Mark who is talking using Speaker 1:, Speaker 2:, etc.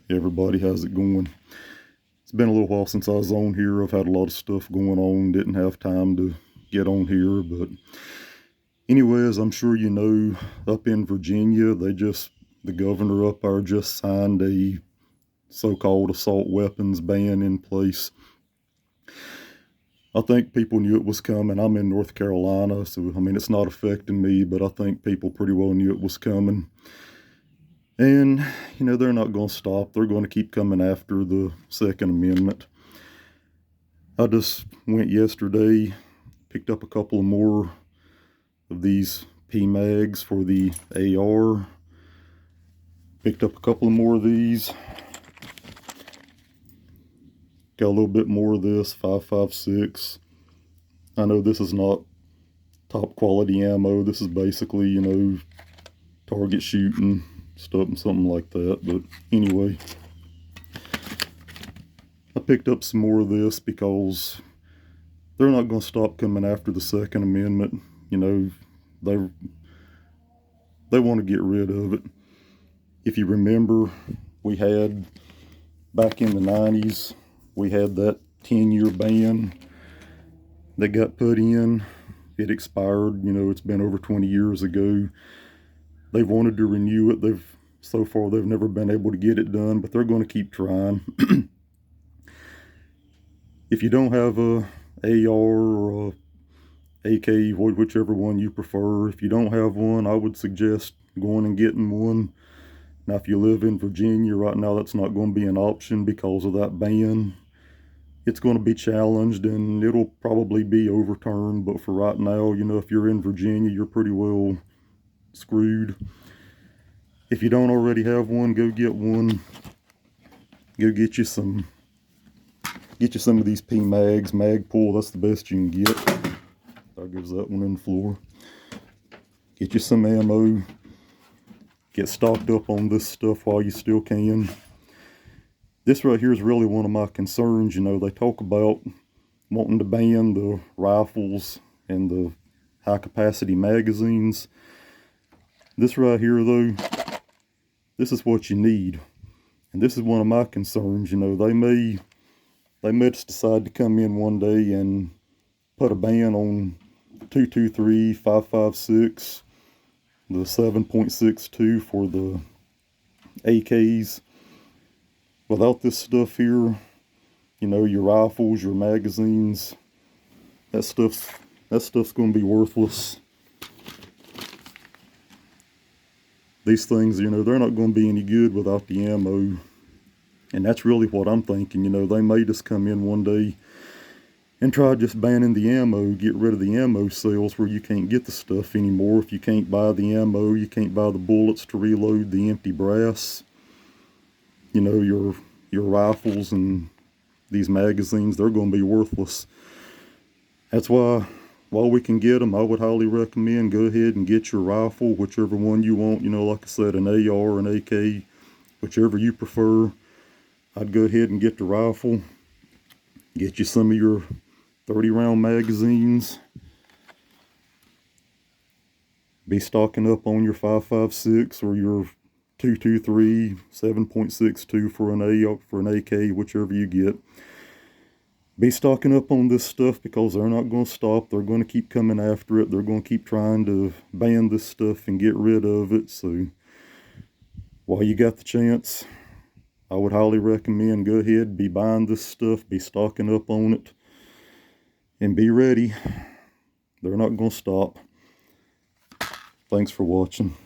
Speaker 1: Everybody, how's it going? It's been a little while since I was on here. I've had a lot of stuff going on, didn't have time to get on here, but anyways, I'm sure you know, up in Virginia, the governor up there just signed a so-called assault weapons ban in place. I think people knew it was coming. I'm in North Carolina, so I mean, it's not affecting me, but I think people pretty well knew it was coming. And, they're not going to stop. They're going to keep coming after the Second Amendment. I just went yesterday, picked up a couple of more of these PMags for the AR. Picked up a couple of more of these. Got a little bit more of this, 5.56. I know this is not top quality ammo. This is basically, target shooting stuff and something like that. But anyway, I picked up some more of this because they're not going to stop coming after the Second Amendment. They want to get rid of it. If you remember, we had back in the 90s, we had that 10-year ban that got put in. It expired. It's been over 20 years ago. They've wanted to renew it. So far they've never been able to get it done, but they're going to keep trying. If you don't have a AR or a AK, whichever one you prefer, if you don't have one, I would suggest going and getting one. Now, if you live in Virginia right now, that's not going to be an option because of that ban. It's going to be challenged and it'll probably be overturned, but for right now, if you're in Virginia, you're pretty well screwed. If you don't already have one, go get one. Go get you some of these PMags, Magpul, that's the best you can get. There goes that one in the floor. Get you some ammo. Get stocked up on this stuff while you still can. This right here is really one of my concerns. They talk about wanting to ban the rifles and the high capacity magazines. This right here though, this is what you need. And this is one of my concerns. They may just decide to come in one day and put a ban on 223, 5.56, the 7.62 for the AKs. Without this stuff here, your rifles, your magazines, that stuff's going to be worthless. These things, they're not going to be any good without the ammo. And that's really what I'm thinking. They may just come in one day and try just banning the ammo, get rid of the ammo sales where you can't get the stuff anymore. If you can't buy the ammo, you can't buy the bullets to reload the empty brass. Your rifles and these magazines, they're going to be worthless. That's why, while we can get them, I would highly recommend go ahead and get your rifle, whichever one you want. Like I said, an AR, an AK, whichever you prefer. I'd go ahead and get the rifle. Get you some of your 30-round magazines. Be stocking up on your 5.56 or your 223, 7.62 for an AR, for an AK, whichever you get. Be stocking up on this stuff because they're not going to stop. They're going to keep coming after it. They're going to keep trying to ban this stuff and get rid of it. So while you got the chance, I would highly recommend go ahead, be buying this stuff, be stocking up on it, and be ready. They're not going to stop. Thanks for watching.